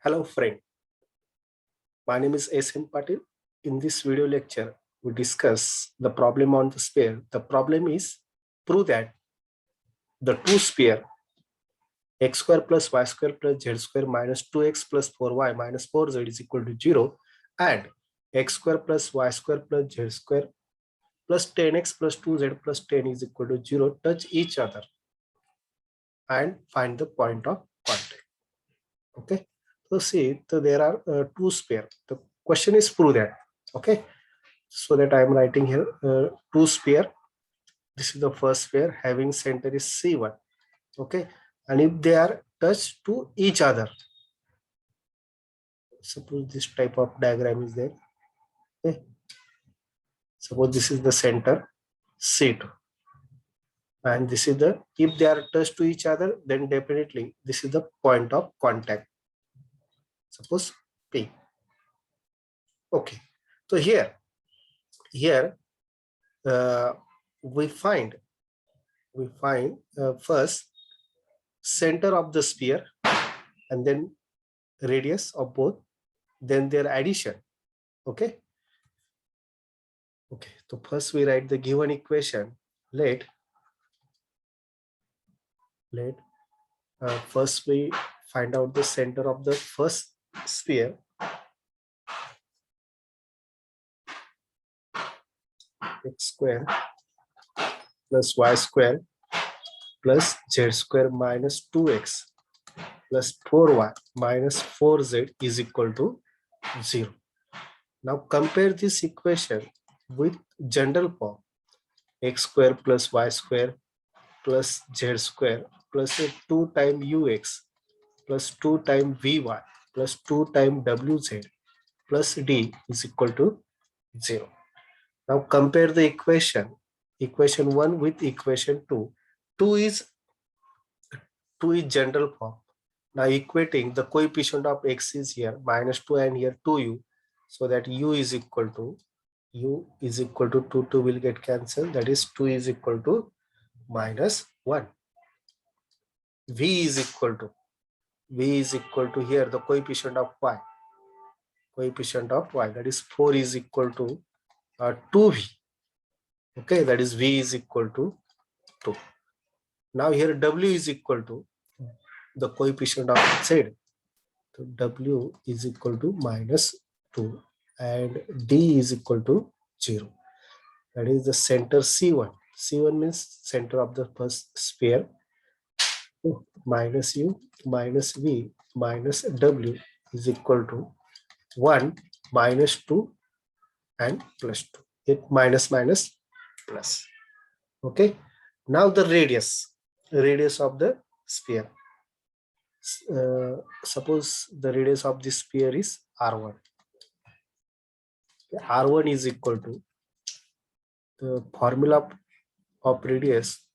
Hello friend, my name is S.N. Patil. In this video lecture, we discuss the problem on the sphere. The problem is prove that the two sphere x square plus y square plus z square minus 2x plus 4y minus 4z is equal to 0 and x square plus y square plus z square plus 10x plus 2z plus 10 is equal to 0 touch each other and find the point of contact. Okay. So see, so there are two sphere. The question is prove that. Okay. So that I am writing here two sphere. This is the first sphere having center is C1. Okay. And if they are touched to each other, suppose this type of diagram is there. Okay. Suppose this is the center C2. And this is the, if they are touched to each other, then definitely this is the point of contact. Suppose P. Okay. So here we find first center of the sphere and then radius of both, then their addition. Okay. So first we write the given equation. Let first we find out the center of the first sphere. X square plus y square plus z square minus 2x plus 4y minus 4z is equal to 0. Now compare this equation with general form. X square plus y square plus z square plus 2 times ux plus 2 times vy plus 2 times wz plus d is equal to 0. Now compare the equation 1 with equation 2. 2 is general form. Now equating the coefficient of x is here minus 2 and here 2u, so that u is equal to 2 will get cancelled, that is 2 is equal to minus 1. V is equal to here the coefficient of y, that is 4 is equal to 2v. Okay, that is v is equal to 2. Now here w is equal to the coefficient of z. So w is equal to minus 2 and d is equal to 0. That is the center C1. C1 means center of the first sphere. Minus u minus v minus w is equal to 1 minus 2 and plus 2. It minus plus. Okay. Now the radius of the sphere. Suppose the radius of this sphere is r1. R1 is equal to the formula of radius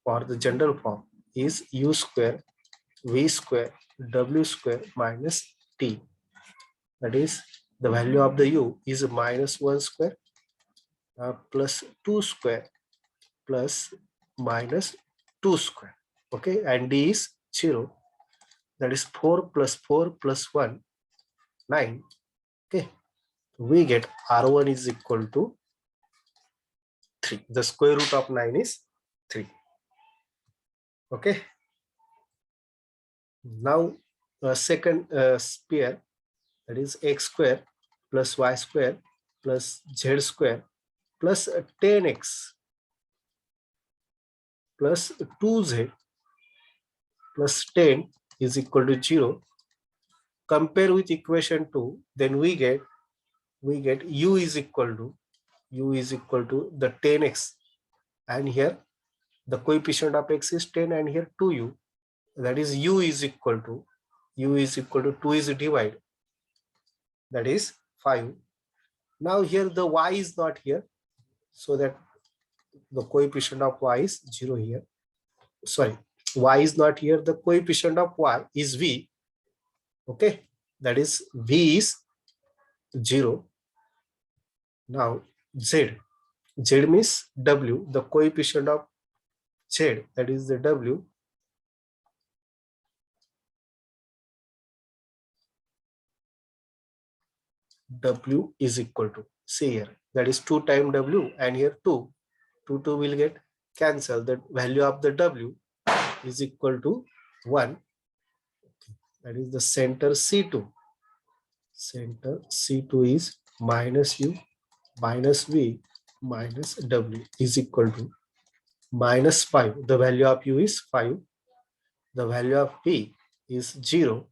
for the general form is u square v square w square minus t. That is the value of the u is minus 1 square plus 2 square plus minus 2 square. Okay, and d is 0. That is 4 plus 4 plus 1, 9. Okay, we get r1 is equal to 3. The square root of 9 is 3. Okay. Now second sphere, that is x square plus y square plus z square plus 10x plus 2z plus 10 is equal to 0. Compare with equation 2, then we get u is equal to the 10x, and here the coefficient of x is 10 and here 2u, that is u is equal to 2 is divided, that is 5. Now here the y is not here, so that the coefficient of y is 0 here. Sorry, y is not here, the coefficient of y is v. Okay, that is v is 0. Now z means w, the coefficient of z, that is the w, W is equal to, see here, that is 2 times W, and here 2. 2 will get cancelled. The value of the W is equal to 1. That is the center C2. Center C2 is minus U minus V minus W is equal to minus 5. The value of U is 5. The value of V is 0.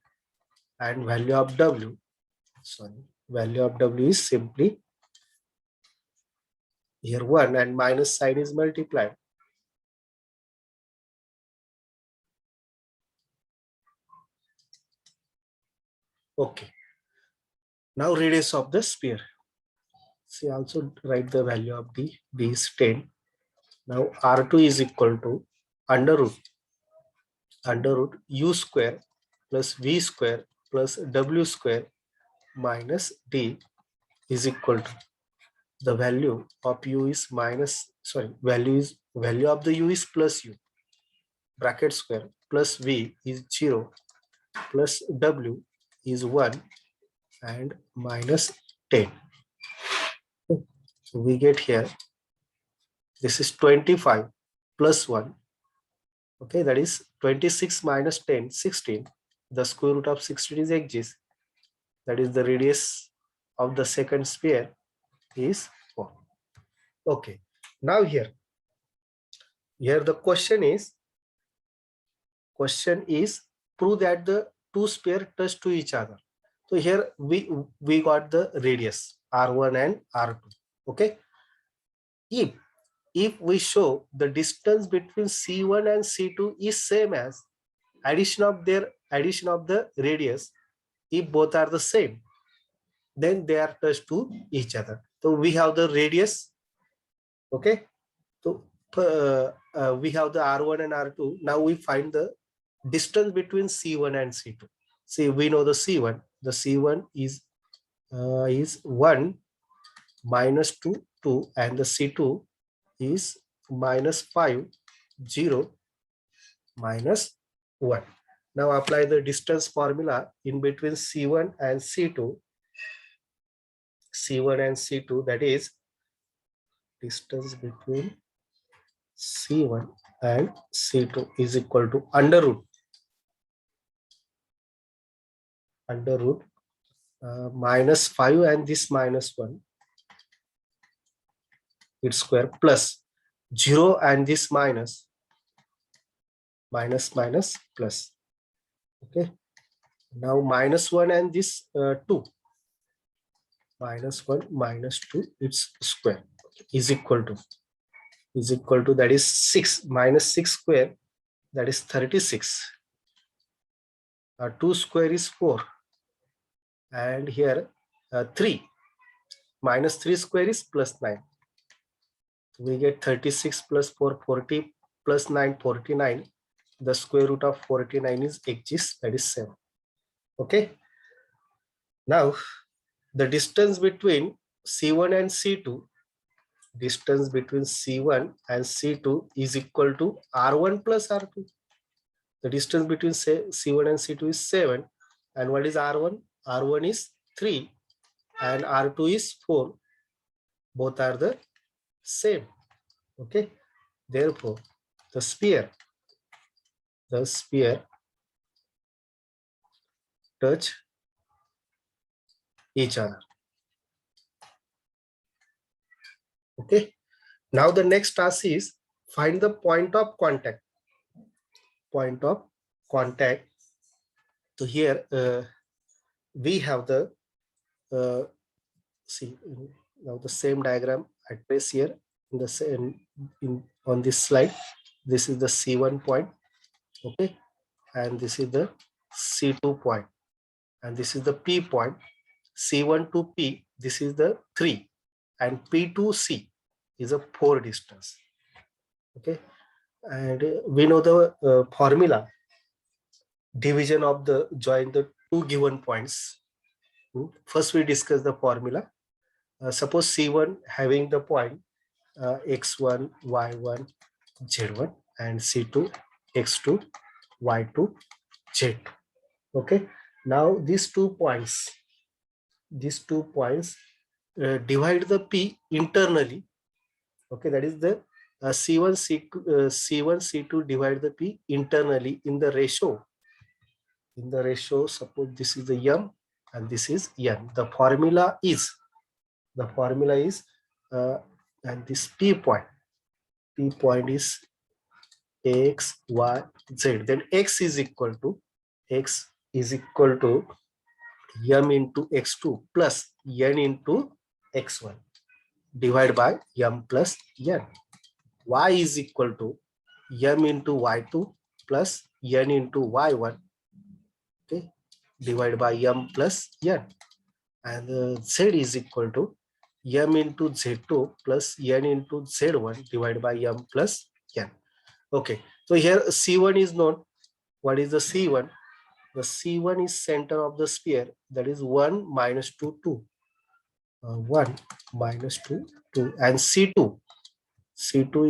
And value of W is simply here 1, and minus sign is multiplied. Okay. Now radius of the sphere. See, also write the value of D. D is 10. Now R2 is equal to under root U square plus V square plus W square minus D is equal to the value of U is value of the U is plus U bracket square plus V is 0 plus W is 1 and minus 10. So we get here, this is 25 plus 1. Okay, that is 26 minus 10, 16. The square root of 16 is exists. That is the radius of the second sphere is 4. Okay, now here the question is prove that the two spheres touch to each other. So here we got the radius R1 and R2. Okay, if we show the distance between C1 and C2 is same as addition of the radius, if both are the same, then they are touched to each other. So we have the radius. Okay, so we have the R1 and R2. Now we find the distance between C1 and C2. See, we know the C1. The C1 is 1 minus 2 2, and the C2 is minus 5 0 minus 1. Now apply the distance formula in between C1 and C2. C1 and C2, that is distance between C1 and C2 is equal to under root minus 5 and this minus 1 its square plus 0 and this minus plus. Okay, now minus 1 and this 2 minus 1 minus 2 its square is equal to that is 6 minus 6 square, that is 36. 2 square is 4, and here 3 minus 3 square is plus 9. We get 36 plus 4 40 plus 9 49. The square root of 49 is exists, that is 7. Okay, now the distance between C1 and C2, distance between C1 and C2 is equal to R1 plus R2. The distance between C1 and C2 is 7. And what is R1? R1 is 3 and R2 is 4. Both are the same. Okay, therefore the sphere touch each other. Okay, now the next task is find the point of contact. So here we have the see now the same diagram I trace here in the same on this slide. This is the C1 point. Okay, and this is the C2 point, and this is the P point. C1 to P, this is the 3, and P to C is a 4 distance. Okay, and we know the formula, division of the join the two given points. First we discuss the formula. Suppose C1 having the point x1 y1 z1 and C2 x2 y2 z2. Okay, now these 2 points these 2 points, divide the P internally. Okay, that is the C1, C1, C2 divide the P internally in the ratio. In the ratio, suppose this is the M and this is N. The formula is, and this P point is X, Y, Z. Then X is equal to M into X2 plus N into X1 divided by M plus N. Y is equal to M into Y2 plus N into Y1, okay, divided by M plus N. And Z is equal to M into Z2 plus N into Z1 divided by M plus N. Okay, so here C1 is known. What is the C1? The C1 is center of the sphere, that is 1 minus 2, 2. 1 minus 2, 2. And C2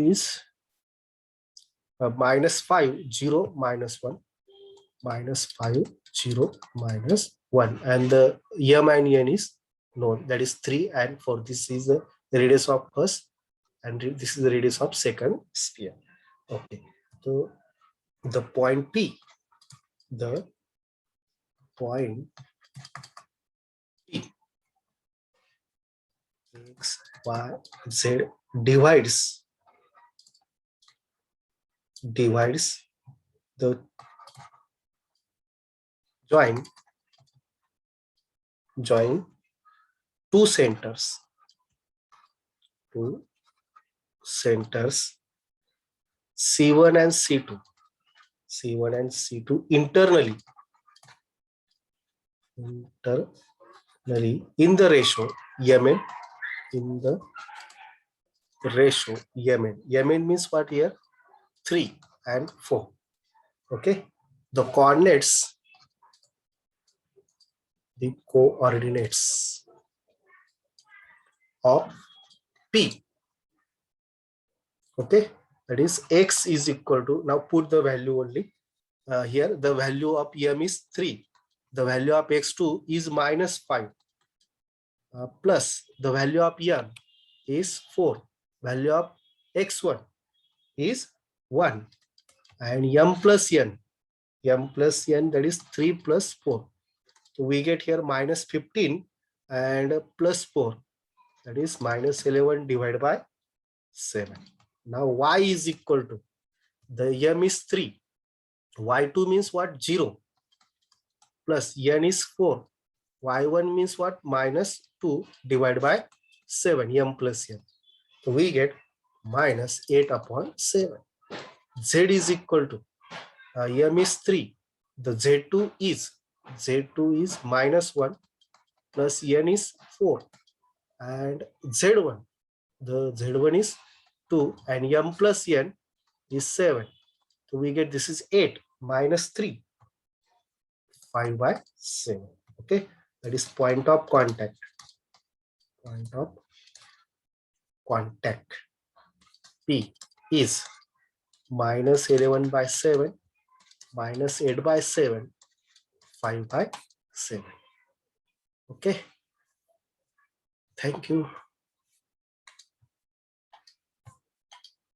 is minus 5, 0, minus 1. Minus 5, 0, minus 1. And the M and N is known, that is 3 and 4. This is the radius of first and this is the radius of second sphere. Okay, so the point P, X, Y, Z divides the join two centers C1 and C2 internally in the ratio Mn, in the ratio Mn. Mn means what here? 3 and 4. Okay, the coordinates of P. Okay, that is X is equal to, now put the value only here. The value of M is 3. The value of X2 is minus 5. Plus the value of N is 4. Value of X1 is 1. And M plus N, that is 3 plus 4. So we get here minus 15 and plus 4, that is minus 11 divided by 7. Now Y is equal to, the M is 3. Y2 means what? 0. Plus N is 4. Y1 means what? Minus 2 divided by 7. M plus N. So we get minus 8 upon 7. Z is equal to, M is 3. The Z2 is minus 1 plus N is 4. And Z1, the Z1 is 2 and M plus N is 7. So we get this is 8 minus 3, 5 by 7. Okay, that is point of contact. P is minus 11 by 7, minus 8 by 7, 5 by 7. Okay, thank you.